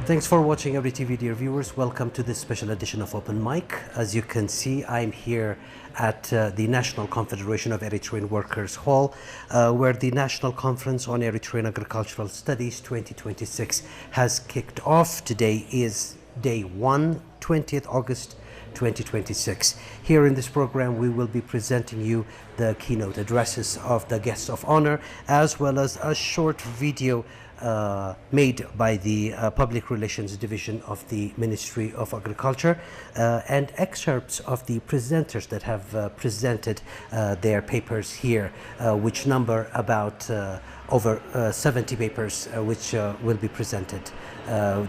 Thanks for watching ERi-TV, dear viewers. Welcome to this special edition of Open Mic. As you can see, I'm here at the National Confederation of Eritrean Workers Hall, where the National Conference on Eritrean Agricultural Studies 2026 has kicked off. Today is day 1, 20th August 2026. Here in this program, we will be presenting you the keynote addresses of the guests of honor, as well as a short video made by the Public Relations Division of the Ministry of Agriculture, and excerpts of the presenters that have presented their papers here, which number about over 70 papers which will be presented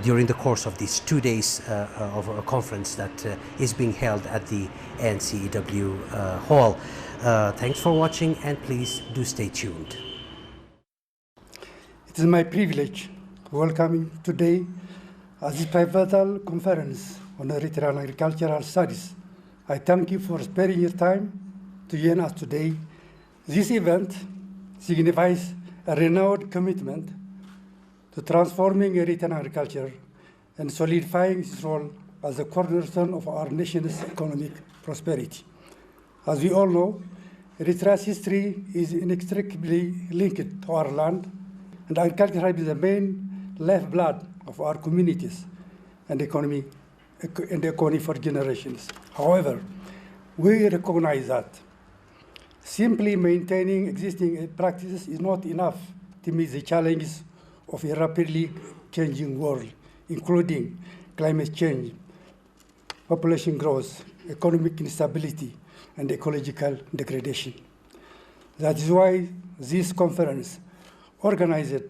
during the course of these 2 days of a conference that is being held at the NCEW Hall. Thanks for watching, and please do stay tuned. It is my privilege to welcome you today at this pivotal conference on Eritrean agricultural studies. I thank you for sparing your time to join us today. This event signifies a renewed commitment to transforming Eritrean agriculture and solidifying its role as the cornerstone of our nation's economic prosperity. As we all know, Eritrea's history is inextricably linked to our land, and agriculture is the main lifeblood of our communities and economy for generations. However, we recognize that simply maintaining existing practices is not enough to meet the challenges of a rapidly changing world, including climate change, population growth, economic instability, and ecological degradation. That is why this conference, organized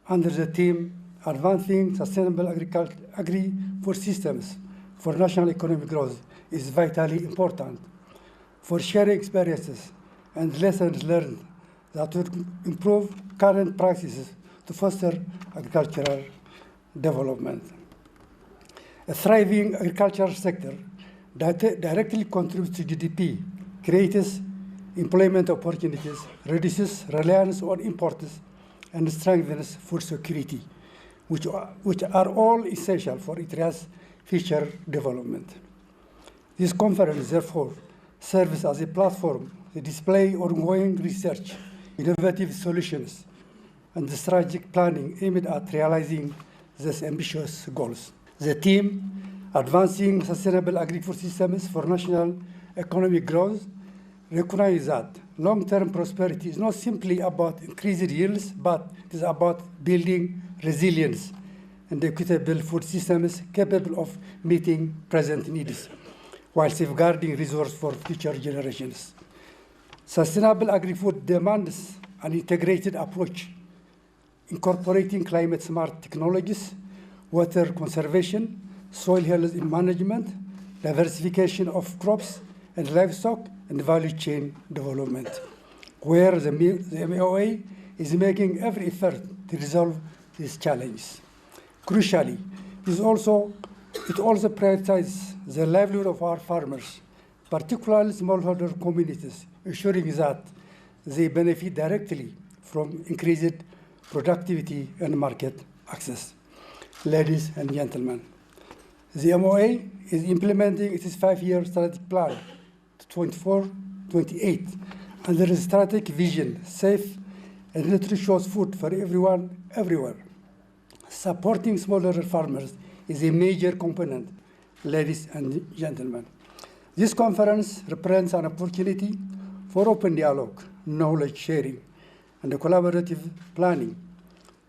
under the theme Advancing Sustainable Agri-Food Systems for National Economic Growth, is vitally important for sharing experiences and lessons learned that would improve current practices to foster agricultural development. A thriving agricultural sector that directly contributes to GDP, creates employment opportunities, reduces reliance on imports, and strengthens food security, which are all essential for Eritrea's future development. This conference, therefore, serves as a platform to display ongoing research, innovative solutions, and strategic planning aimed at realizing these ambitious goals. The theme, Advancing Sustainable Agri-Food Systems for National Economic Growth, recognizes that long-term prosperity is not simply about increased yields, but it is about building resilience and equitable food systems capable of meeting present needs, while safeguarding resources for future generations. Sustainable agri-food demands an integrated approach, incorporating climate-smart technologies, water conservation, soil health management, diversification of crops and livestock, and value chain development, where the MOA is making every effort to resolve these challenges. Crucially, it also prioritizes the livelihood of our farmers, particularly smallholder communities, ensuring that they benefit directly from increased productivity and market access. Ladies and gentlemen, the MOA is implementing its 5-year strategic plan, 24-28, under the strategic vision, safe and nutritious food for everyone, everywhere. Supporting smallholder farmers is a major component, ladies and gentlemen. This conference represents an opportunity for open dialogue, knowledge sharing, and collaborative planning.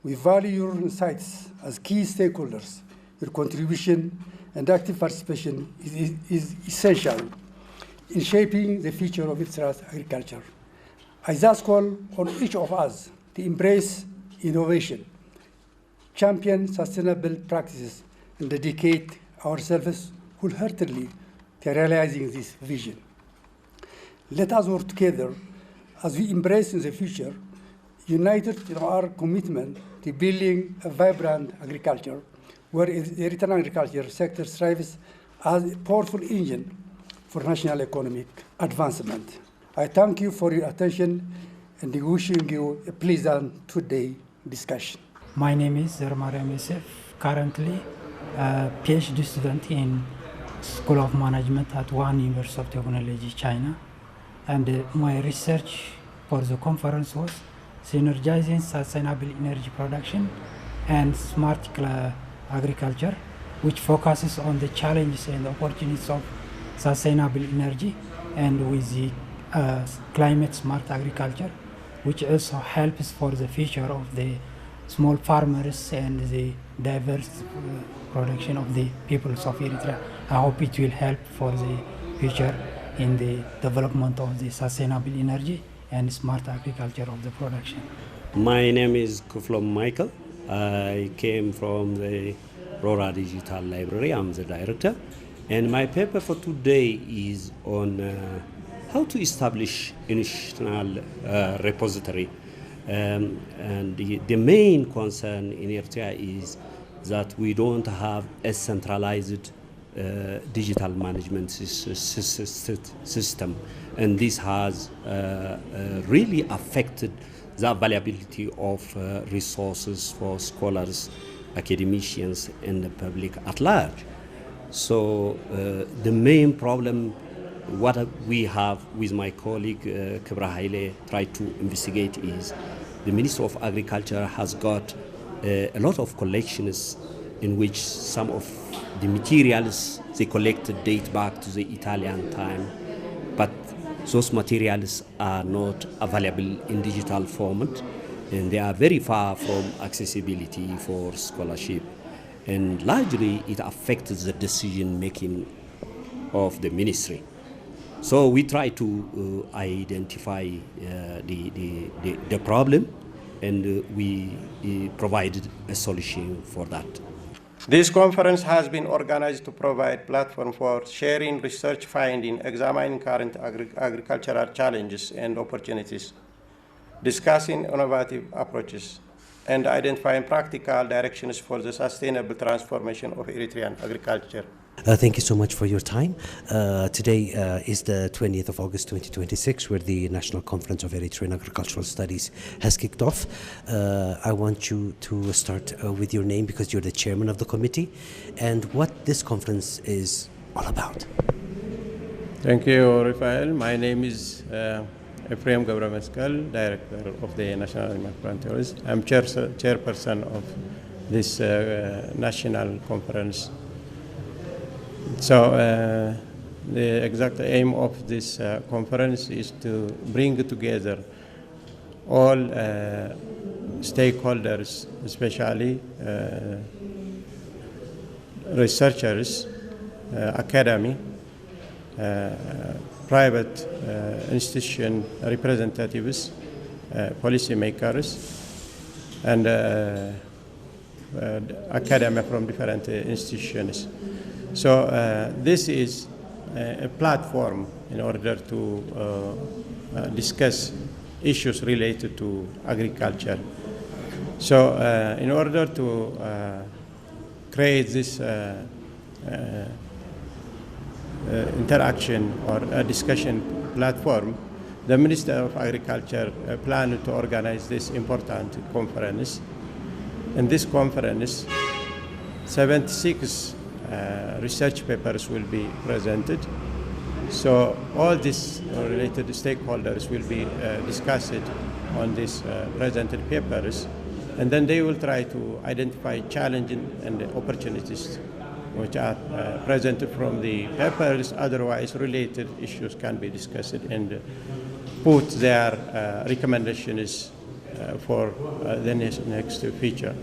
We value your insights as key stakeholders. Your contribution and active participation is essential in shaping the future of Eritrea's agriculture. I thus call on each of us to embrace innovation, champion sustainable practices, and dedicate ourselves wholeheartedly to realizing this vision. Let us work together as we embrace in the future, united in our commitment to building a vibrant agriculture, where the Eritrean agriculture sector thrives as a powerful engine for national economic advancement. I thank you for your attention and wishing you a pleasant two-day discussion. My name is Zermariam Yosef. currently a PhD student in School of Management at One University of Technology, China. And my research for the conference was synergizing sustainable energy production and smart agriculture, which focuses on the challenges and opportunities of sustainable energy and with the climate smart agriculture, which also helps for the future of the small farmers and the diverse production of the peoples of Eritrea. I hope it will help for the future in the development of the sustainable energy and smart agriculture of the production. My name is Kuflom Michael. I came from the Rora Digital Library. I'm the director. And my paper for today is on how to establish a national repository. And the main concern in Eritrea is that we don't have a centralized digital management system, and this has really affected the availability of resources for scholars, academicians, and the public at large. So the main problem, what we have with my colleague Kibra Haile tried to investigate, is the Ministry of Agriculture has got a lot of collections in which some of the materials they collected date back to the Italian time, but those materials are not available in digital format, and they are very far from accessibility for scholarship, and largely it affects the decision making of the ministry. So we try to identify the problem, and we provided a solution for that. This conference has been organized to provide platform for sharing research findings, examining current agricultural challenges and opportunities, discussing innovative approaches, and identifying practical directions for the sustainable transformation of Eritrean agriculture. Thank you so much for your time. Today is the 20th of August 2026, where the National Conference of Eritrean Agricultural Studies has kicked off. I want you to start with your name, because you're the chairman of the committee, and what this conference is all about. Thank you, Rafael. My name is Ephraim Gabrameskal, director of the National Conference. I'm chairperson of this national conference. So the exact aim of this conference is to bring together all stakeholders, especially researchers, academy, private institution representatives, policymakers, and academia from different institutions. So this is a platform in order to discuss issues related to agriculture. So in order to create this interaction or a discussion platform, the Minister of Agriculture planned to organize this important conference. In this conference, 76 research papers will be presented. So all these related stakeholders will be discussed on these presented papers, and then they will try to identify challenges and opportunities which are presented from the papers. Otherwise, related issues can be discussed and put their recommendations for the next feature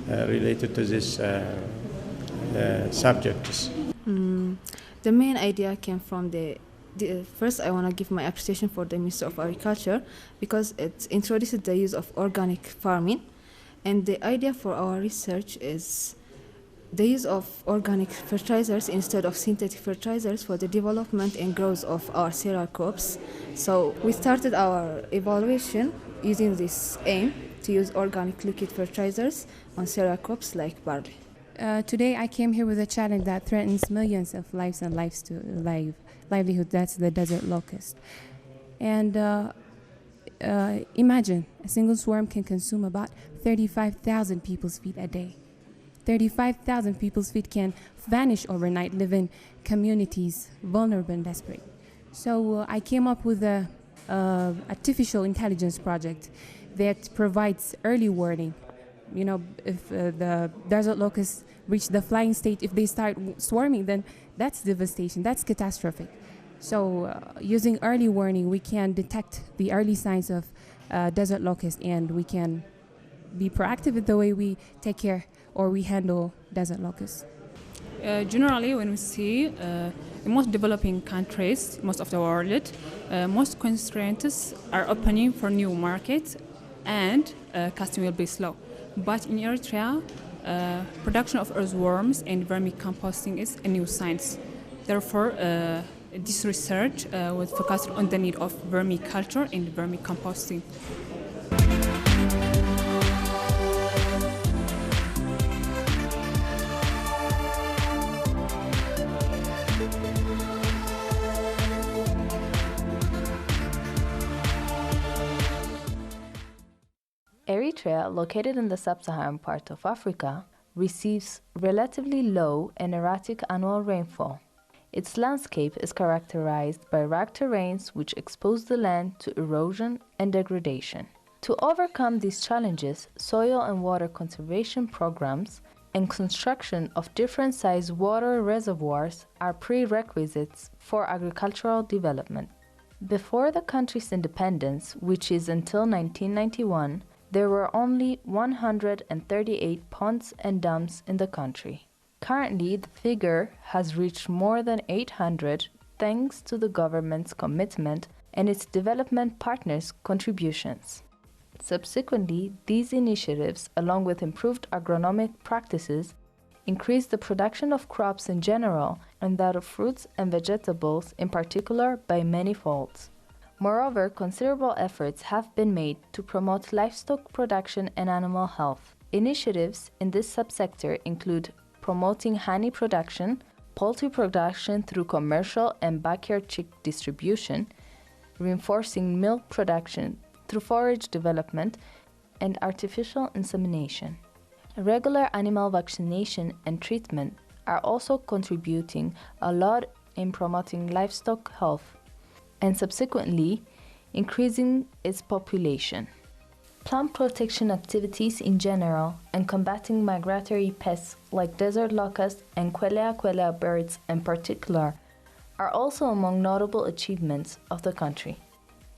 related to this subjects. The main idea came from first I want to give my appreciation for the Ministry of Agriculture, because it introduced the use of organic farming, and the idea for our research is the use of organic fertilizers instead of synthetic fertilizers for the development and growth of our cereal crops. So we started our evaluation using this aim to use organic liquid fertilizers on cereal crops like barley. Today I came here with a challenge that threatens millions of lives and livelihood. That's the desert locust. And imagine a single swarm can consume about 35,000 people's feet a day. 35,000 people's feet can vanish overnight, live in communities vulnerable and desperate. So I came up with a artificial intelligence project that provides early warning. You know, if the desert locusts reach the flying state, if they start swarming, then that's devastation, that's catastrophic. So using early warning, we can detect the early signs of desert locust, and we can be proactive in the way we take care or we handle desert locusts. Generally, when we see the most developing countries, most of the world, most constraints are opening for new markets and costing will be slow. But in Eritrea, production of earthworms and vermicomposting is a new science. Therefore, this research was focused on the need of vermiculture and vermicomposting. Eritrea, located in the sub-Saharan part of Africa, receives relatively low and erratic annual rainfall. Its landscape is characterized by rugged terrains which expose the land to erosion and degradation. To overcome these challenges, soil and water conservation programs and construction of different-sized water reservoirs are prerequisites for agricultural development. Before the country's independence, which is until 1991, there were only 138 ponds and dams in the country. Currently, the figure has reached more than 800 thanks to the government's commitment and its development partners' contributions. Subsequently, these initiatives, along with improved agronomic practices, increased the production of crops in general and that of fruits and vegetables in particular by many folds. Moreover, considerable efforts have been made to promote livestock production and animal health. Initiatives in this subsector include promoting honey production, poultry production through commercial and backyard chick distribution, reinforcing milk production through forage development, and artificial insemination. Regular animal vaccination and treatment are also contributing a lot in promoting livestock health and subsequently increasing its population. Plant protection activities in general and combating migratory pests like desert locust and quelea birds in particular are also among notable achievements of the country.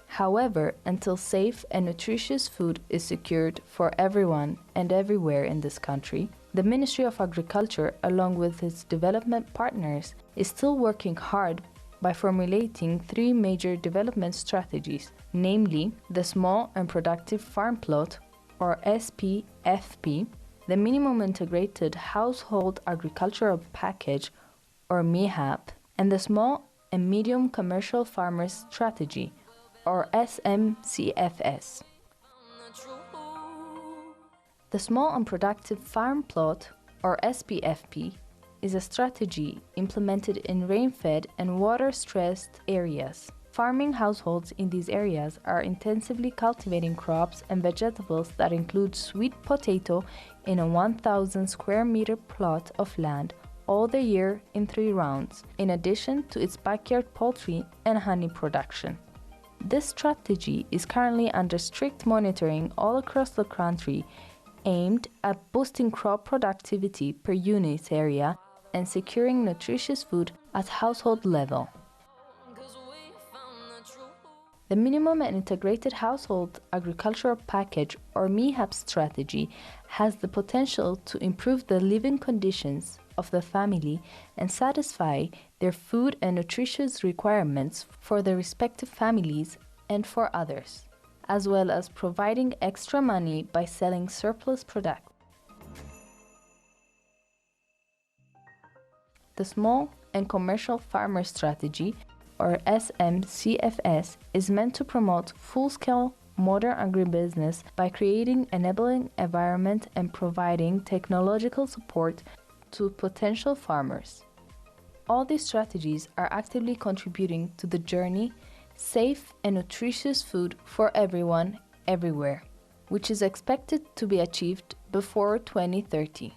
However, until safe and nutritious food is secured for everyone and everywhere in this country, the Ministry of Agriculture, along with its development partners, is still working hard by formulating three major development strategies, namely the Small and Productive Farm Plot, or SPFP, the Minimum Integrated Household Agricultural Package, or MIHAP, and the Small and Medium Commercial Farmers Strategy, or SMCFS. The Small and Productive Farm Plot, or SPFP, is a strategy implemented in rain-fed and water-stressed areas. Farming households in these areas are intensively cultivating crops and vegetables that include sweet potato in a 1,000 square meter plot of land all the year in 3 rounds, in addition to its backyard poultry and honey production. This strategy is currently under strict monitoring all across the country, aimed at boosting crop productivity per unit area and securing nutritious food at household level. The Minimum and Integrated Household Agricultural Package, or MIHAP strategy, has the potential to improve the living conditions of the family and satisfy their food and nutritious requirements for their respective families and for others, as well as providing extra money by selling surplus products. The Small and Commercial Farmer Strategy, or SMCFS, is meant to promote full-scale modern agribusiness by creating enabling environment and providing technological support to potential farmers. All these strategies are actively contributing to the journey safe and nutritious food for everyone, everywhere, which is expected to be achieved before 2030.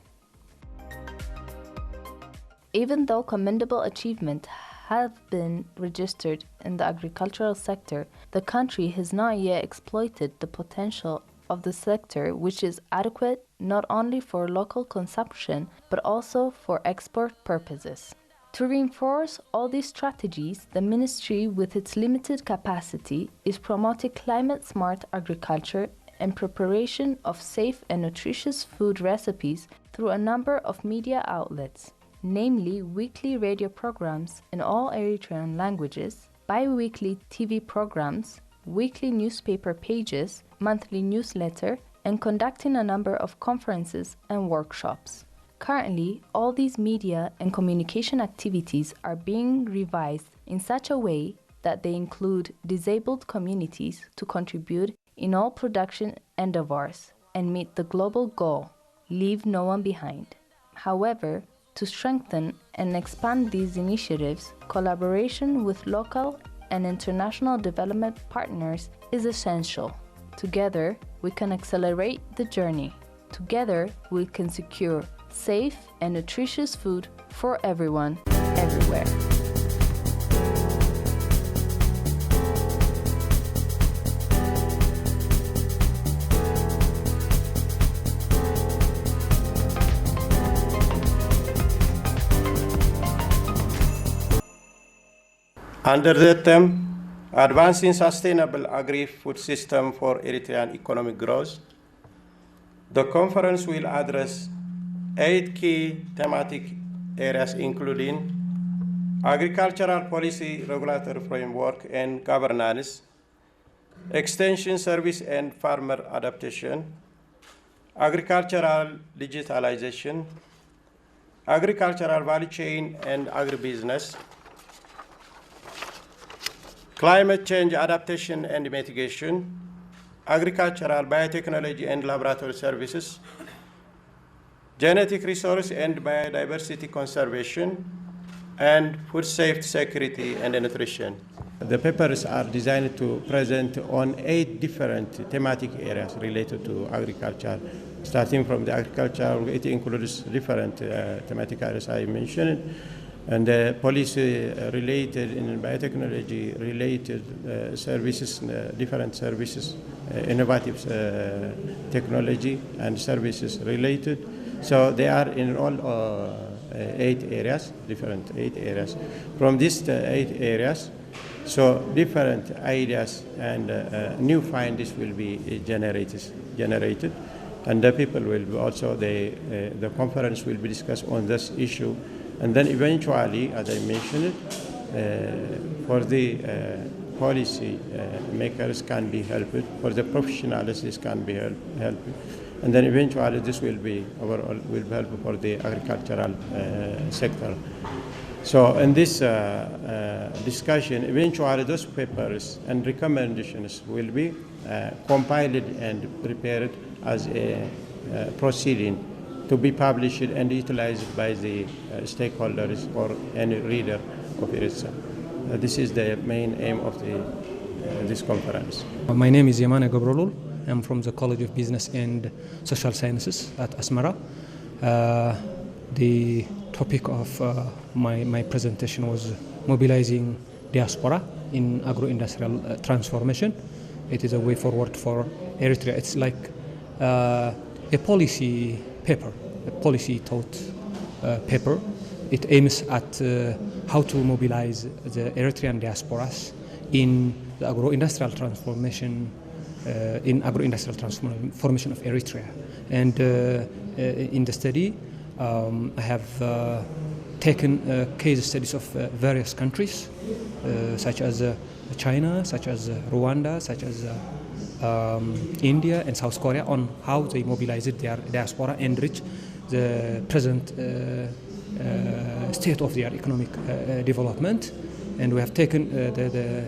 Even though commendable achievements have been registered in the agricultural sector, the country has not yet exploited the potential of the sector, which is adequate not only for local consumption but also for export purposes. To reinforce all these strategies, the ministry, with its limited capacity, is promoting climate-smart agriculture and preparation of safe and nutritious food recipes through a number of media outlets, namely weekly radio programs in all Eritrean languages, bi-weekly TV programs, weekly newspaper pages, monthly newsletter, and conducting a number of conferences and workshops. Currently, all these media and communication activities are being revised in such a way that they include disabled communities to contribute in all production endeavors and meet the global goal, leave no one behind. However, to strengthen and expand these initiatives, collaboration with local and international development partners is essential. Together, we can accelerate the journey. Together, we can secure safe and nutritious food for everyone, everywhere. Under the theme, Advancing Sustainable Agri-Food System for Eritrean Economic Growth, the conference will address 8 key thematic areas including agricultural policy, regulatory framework and governance, extension service and farmer adaptation, agricultural digitalization, agricultural value chain and agribusiness, climate change adaptation and mitigation, agricultural biotechnology and laboratory services, genetic resource and biodiversity conservation, and food safety, security, and nutrition. The papers are designed to present on 8 different thematic areas related to agriculture. Starting from the agriculture, it includes different thematic areas I mentioned, and policy related and biotechnology related services, different services, innovative technology and services related. So they are in all 8 areas, different 8 areas. From these 8 areas, so different ideas and new findings will be generated, and the people will also, the conference will be discussed on this issue. And then eventually, as I mentioned, for the policy makers can be helped, for the professionals this can be helped, and then eventually this will be overall will be helpful for the agricultural sector. So in this discussion, eventually those papers and recommendations will be compiled and prepared as a proceeding to be published and utilized by the stakeholders or any reader of Eritrea. This is the main aim of this conference. My name is Yamane Gabrolul. I'm from the College of Business and Social Sciences at Asmara. The topic of my presentation was mobilizing diaspora in agro-industrial transformation. It is a way forward for Eritrea. It's like a policy paper, a policy thought paper. It aims at how to mobilize the Eritrean diasporas in the agro-industrial transformation, transformation of Eritrea. And in the study, I have taken case studies of various countries, such as China, such as Rwanda, such as India and South Korea, on how they mobilized their diaspora and reach the present state of their economic development. And we have taken the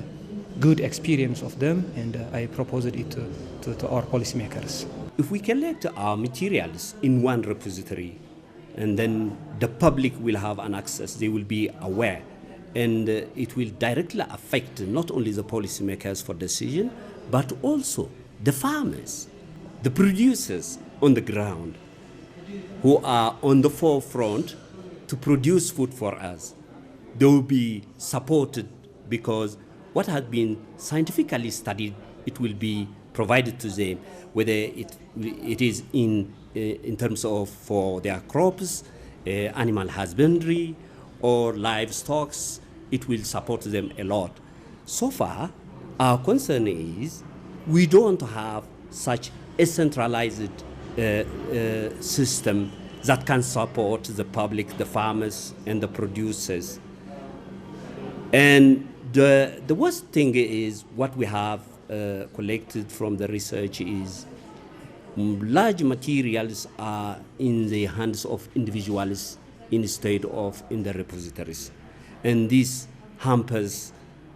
good experience of them, and I proposed it to our policymakers. If we collect our materials in one repository, and then the public will have an access, they will be aware, and it will directly affect not only the policymakers for decision, but also the farmers, the producers on the ground, who are on the forefront to produce food for us. They will be supported because what has been scientifically studied, it will be provided to them, whether it is in terms of for their crops, animal husbandry, or livestock. It will support them a lot. So far, our concern is we don't have such a centralized system that can support the public, the farmers, and the producers. And the worst thing is what we have collected from the research is large materials are in the hands of individuals instead of in the repositories. And this hampers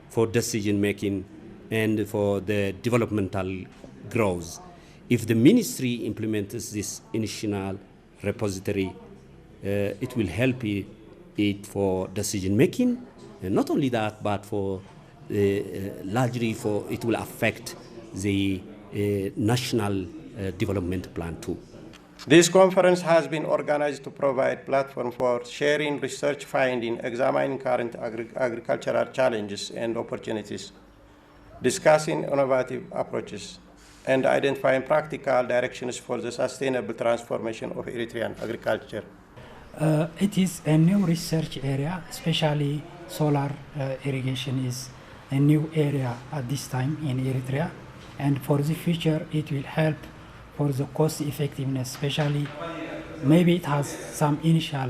for decision making and for the developmental growth. If the ministry implements this initial repository, it will help it for decision making. And not only that, but for largely for it will affect the national development plan too. This conference has been organized to provide platform for sharing research finding, examining current agricultural challenges and opportunities, discussing innovative approaches, and identifying practical directions for the sustainable transformation of Eritrean agriculture. It is a new research area, especially solar irrigation is a new area at this time in Eritrea, and for the future it will help for the cost effectiveness, especially maybe it has some initial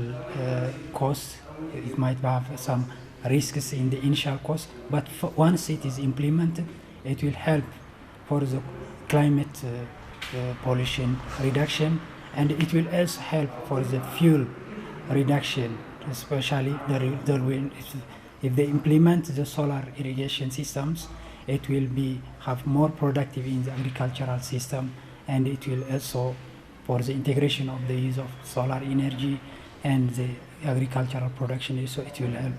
cost, it might have some risks in the initial cost, but once it is implemented, it will help for the climate pollution reduction, and it will also help for the fuel reduction, especially if they implement the solar irrigation systems, it will have more productive in the agricultural system, and it will also for the integration of the use of solar energy and the agricultural production, so it will help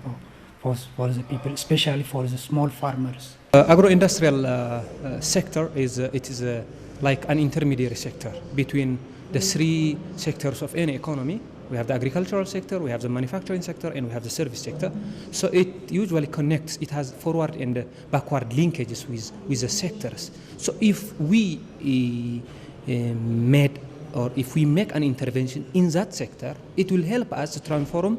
for the people, especially for the small farmers. Agro-industrial sector is like an intermediary sector between the three sectors of any economy. We have the agricultural sector, we have the manufacturing sector, and we have the service sector. So it usually connects, it has forward and backward linkages with the sectors. So if we if we make an intervention in that sector, it will help us to transform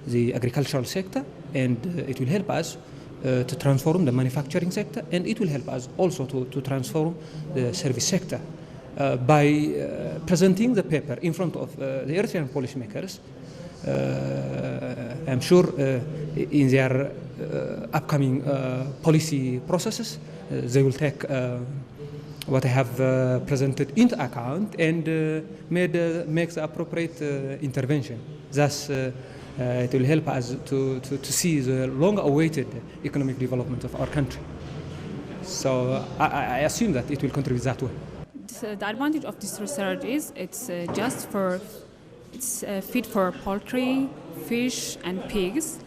the agricultural sector, and it will help us to transform the manufacturing sector, and it will help us also to transform the service sector. By presenting the paper in front of the Eritrean policymakers, I'm sure in their upcoming policy processes, they will take what I have presented into account and make the appropriate intervention. Thus, it will help us to see the long-awaited economic development of our country. So I assume that it will contribute that way. The advantage of this research is it's feed for poultry, fish, and pigs.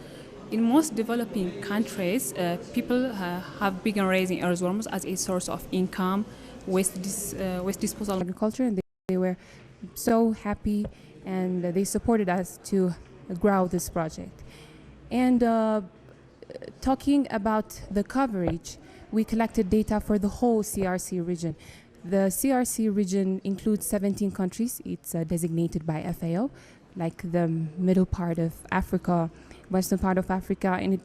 In most developing countries, people have begun raising earthworms as a source of income, waste disposal. Agriculture, and they were so happy, and they supported us to grow this project. And talking about the coverage, we collected data for the whole CRC region. The CRC region includes 17 countries. It's designated by FAO, like the middle part of Africa, western part of Africa, and it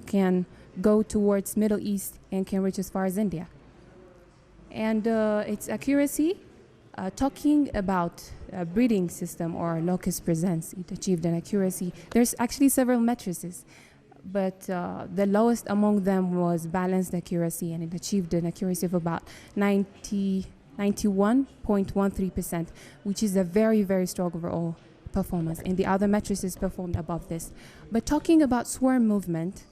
can go towards Middle East and can reach as far as India. And its accuracy, talking about a breeding system or locust presence, it achieved an accuracy. There's actually several matrices, but the lowest among them was balanced accuracy, and it achieved an accuracy of about 91.13%, which is a very, very strong overall performance. And the other matrices performed above this. But talking about swarm movement,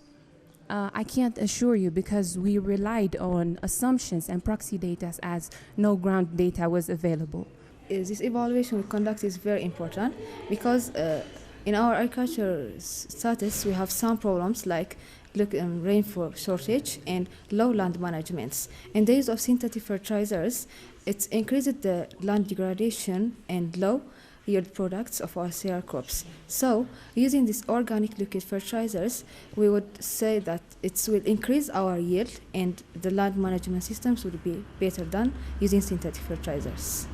I can't assure you, because we relied on assumptions and proxy data as no ground data was available. This evaluation we conduct is very important because in our agriculture status, we have some problems like rainfall shortage and low land management. In the use of synthetic fertilizers, it's increased the land degradation and low yield products of our cereal crops. So, using these organic liquid fertilizers, we would say that it will increase our yield and the land management systems would be better done using synthetic fertilizers.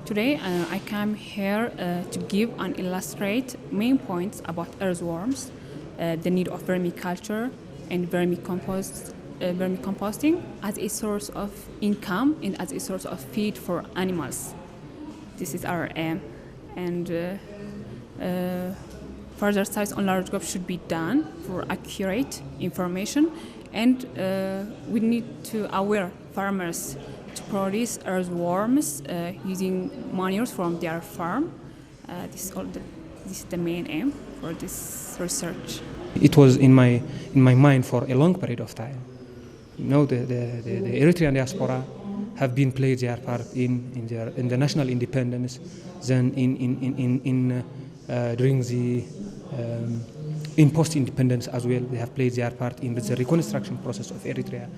Today, I come here to give and illustrate main points about earthworms, the need of vermiculture and vermicomposting as a source of income and as a source of feed for animals. This is our aim, and further studies on large crops should be done for accurate information, and we need to aware farmers to produce earthworms using manures from their farm. This is the main aim for this research. It was in my mind for a long period of time. You know, the Eritrean diaspora have been played their part in the national independence, then during the in post-independence as well. They have played their part in the reconstruction process of Eritrea,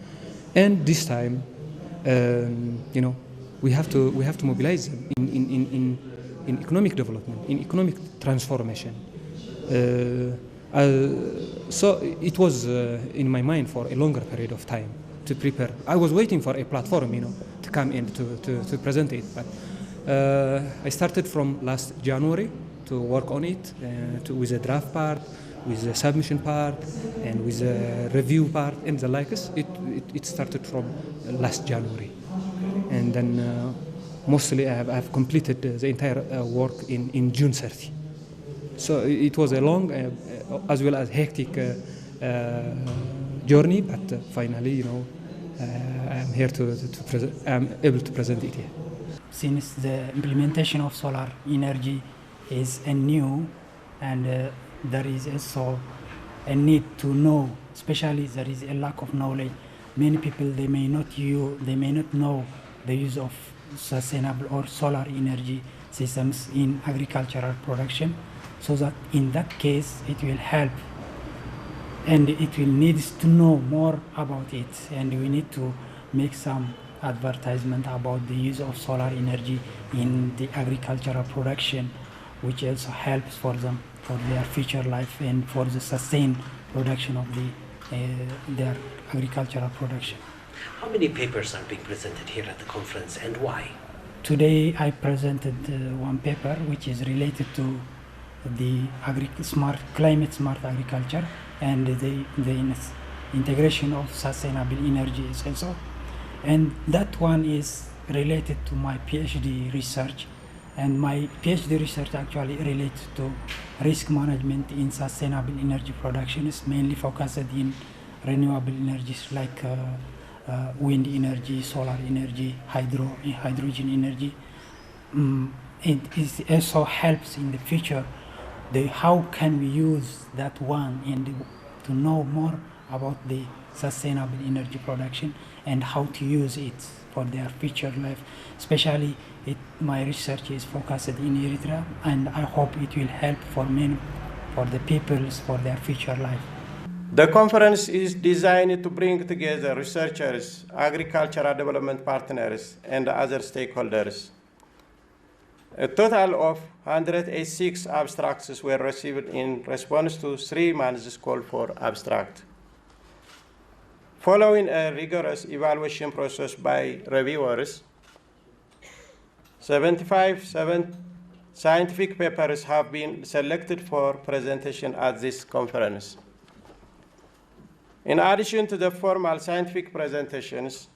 and this time, you know, we have to mobilize them in economic development, in economic transformation. So it was in my mind for a longer period of time to prepare. I was waiting for a platform, you know, to come in to present it. But I started from last January to work on it, with the draft part, with the submission part, and with the review part, and the likes. It started from last January, and then mostly I've completed the entire work in June 30. So it was a long, as well as hectic journey, but finally, you know, I'm here I'm able to present it here. Since the implementation of solar energy is new, and there is also a need to know, especially there is a lack of knowledge. Many people, they may not know the use of sustainable or solar energy systems in agricultural production, so that in that case it will help, and it will need to know more about it, and we need to make some advertisement about the use of solar energy in the agricultural production, which also helps for them for their future life and for the sustained production of their agricultural production. How many papers are being presented here at the conference, and why? Today I presented one paper which is related to the climate smart agriculture and the integration of sustainable energy also, and that one is related to my PhD research, and my PhD research actually relates to risk management in sustainable energy production. Is mainly focused in renewable energies like wind energy, solar energy, hydrogen energy. It also helps in the future how can we use that one and to know more about the sustainable energy production and how to use it for their future life. Especially my research is focused in Eritrea, and I hope it will help for the peoples for their future life. The conference is designed to bring together researchers, agricultural development partners, and other stakeholders. A total of 186 abstracts were received in response to 3 months' call for abstract. Following a rigorous evaluation process by reviewers, 75 scientific papers have been selected for presentation at this conference. In addition to the formal scientific presentations,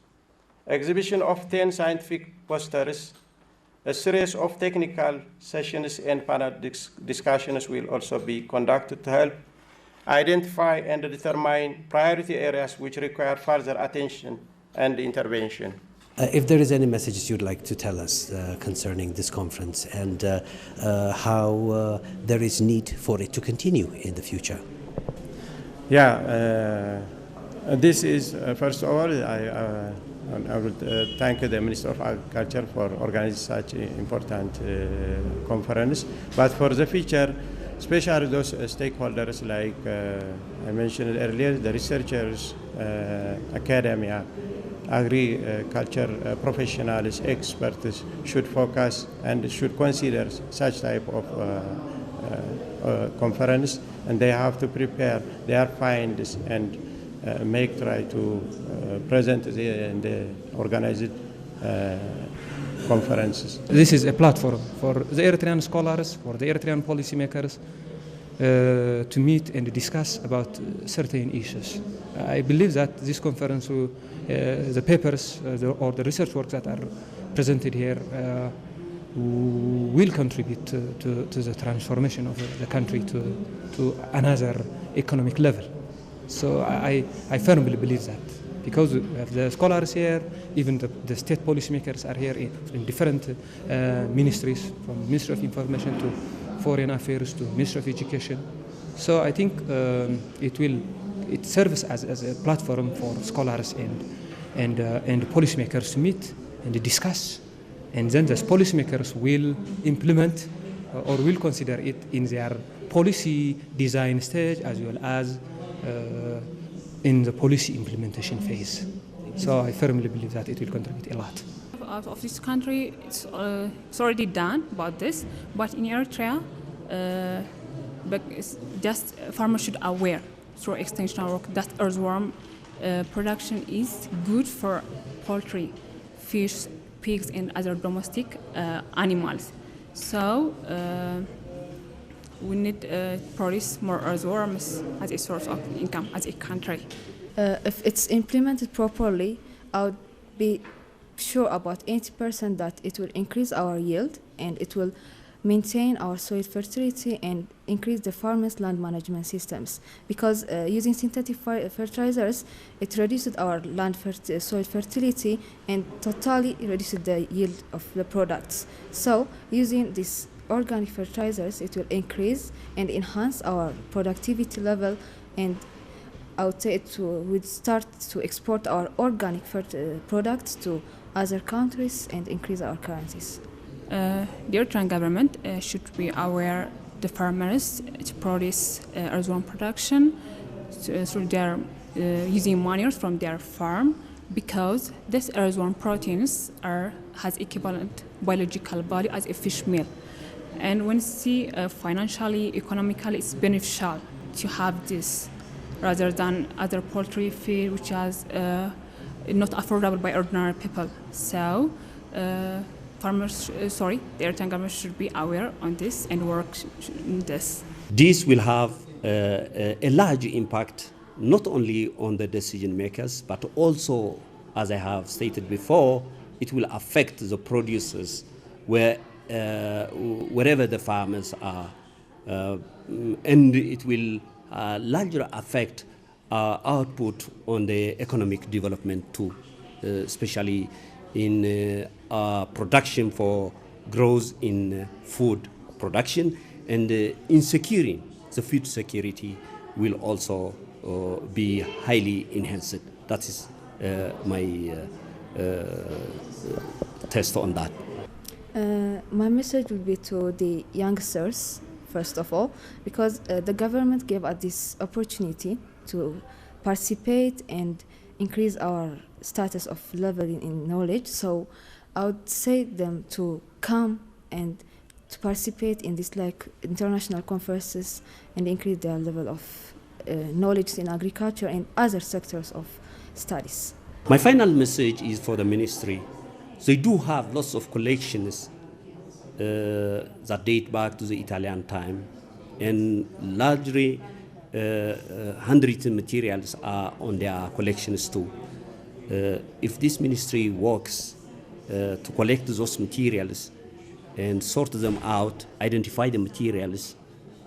exhibition of 10 scientific posters, a series of technical sessions and panel discussions will also be conducted to help identify and determine priority areas which require further attention and intervention. If there is any messages you'd like to tell us concerning this conference and how there is need for it to continue in the future. Yeah, this is, first of all, I would thank the Minister of Agriculture for organizing such an important conference. But for the future, especially those stakeholders like I mentioned earlier, the researchers, academia, agriculture professionals, experts should focus and should consider such type of conference, and they have to prepare their finds and try to present and organize conferences. This is a platform for the Eritrean scholars, for the Eritrean policymakers to meet and discuss about certain issues. I believe that this conference, the papers or the research work that are presented here will contribute to the transformation of the country to another economic level. So I firmly believe that, because we have the scholars here, even the state policymakers are here in different ministries, from Ministry of Information to Foreign Affairs to Ministry of Education. So I think it serves as a platform for scholars and policymakers to meet and discuss, and then the policymakers will implement or will consider it in their policy design stage as well as in the policy implementation phase. So I firmly believe that it will contribute a lot. Out of this country, it's already done about this, but in Eritrea, just farmers should aware through extension work that earthworm production is good for poultry, fish, pigs, and other domestic animals. So we need to produce more earthworms as a source of income as a country. If it's implemented properly, I would be sure about 80% that it will increase our yield and it will maintain our soil fertility and increase the farmers' land management systems. Because using synthetic fertilizers, it reduces our land soil fertility and totally reduces the yield of the products. So using these organic fertilizers, it will increase and enhance our productivity level, and I would say it would start to export our organic products to other countries and increase our currencies. The Eritrean government should be aware the farmers to produce earthworm production through their using manures from their farm, because this earthworm proteins has equivalent biological value as a fish meal. And when you see financially, economically, it's beneficial to have this rather than other poultry feed, which is not affordable by ordinary people. So the Eritrean government should be aware on this and work on this. This will have a large impact not only on the decision makers, but also, as I have stated before, it will affect the producers wherever the farmers are, and it will largely affect our output on the economic development too, especially in production for growth in food production, and in securing the food security will also be highly enhanced. That is my test on that. My message would be to the youngsters, first of all, because the government gave us this opportunity to participate and increase our status of level in knowledge. So I would say them to come and to participate in this international conferences and increase their level of knowledge in agriculture and other sectors of studies. My final message is for the ministry. They do have lots of collections that date back to the Italian time, and largely handwritten materials are on their collections too. If this ministry works to collect those materials and sort them out, identify the materials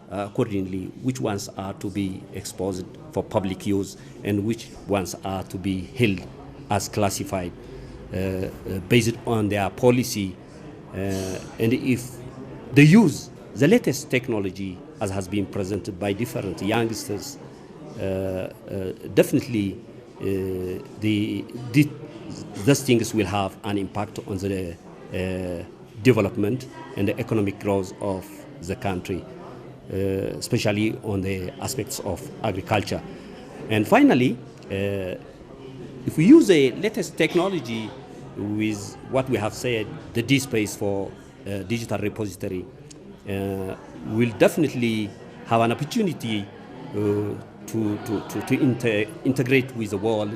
accordingly, which ones are to be exposed for public use and which ones are to be held as classified based on their policy, and if they use the latest technology as has been presented by different youngsters, definitely these things will have an impact on the development and the economic growth of the country, especially on the aspects of agriculture. And finally, if we use the latest technology with what we have said, the DSpace for digital repository, we'll definitely have an opportunity to integrate with the world,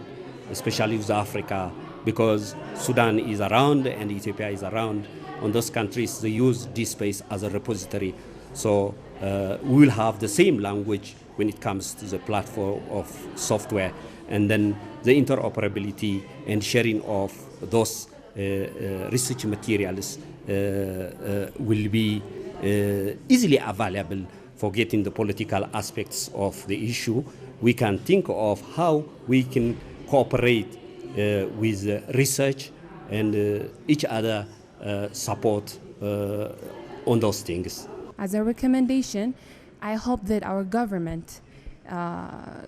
especially with Africa, because Sudan is around and Ethiopia is around. On those countries, they use DSpace as a repository. So we will have the same language when it comes to the platform of software, and then the interoperability and sharing of those research materials will be easily available. Forgetting the political aspects of the issue, we can think of how we can cooperate with research and each other support on those things. As a recommendation, I hope that our government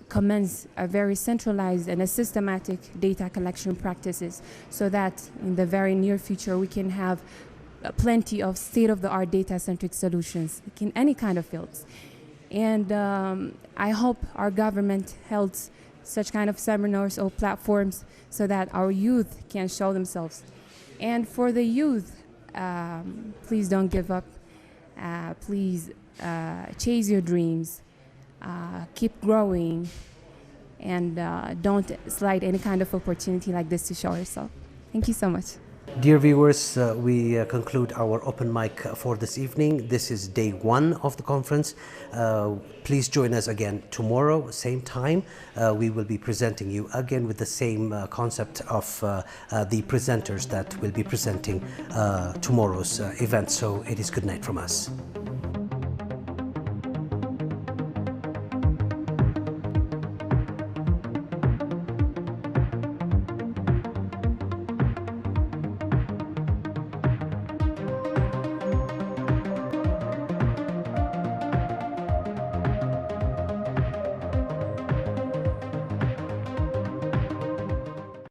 commence a very centralized and a systematic data collection practices, so that in the very near future we can have plenty of state-of-the-art data-centric solutions in any kind of fields. And I hope our government holds such kind of seminars or platforms so that our youth can show themselves. And for the youth, please don't give up. Please chase your dreams. Keep growing. And don't slight any kind of opportunity like this to show yourself. Thank you so much. Dear viewers, we conclude our open mic for this evening. This is day one of the conference. Please join us again tomorrow, same time. We will be presenting you again with the same concept of the presenters that will be presenting tomorrow's event. So it is good night from us.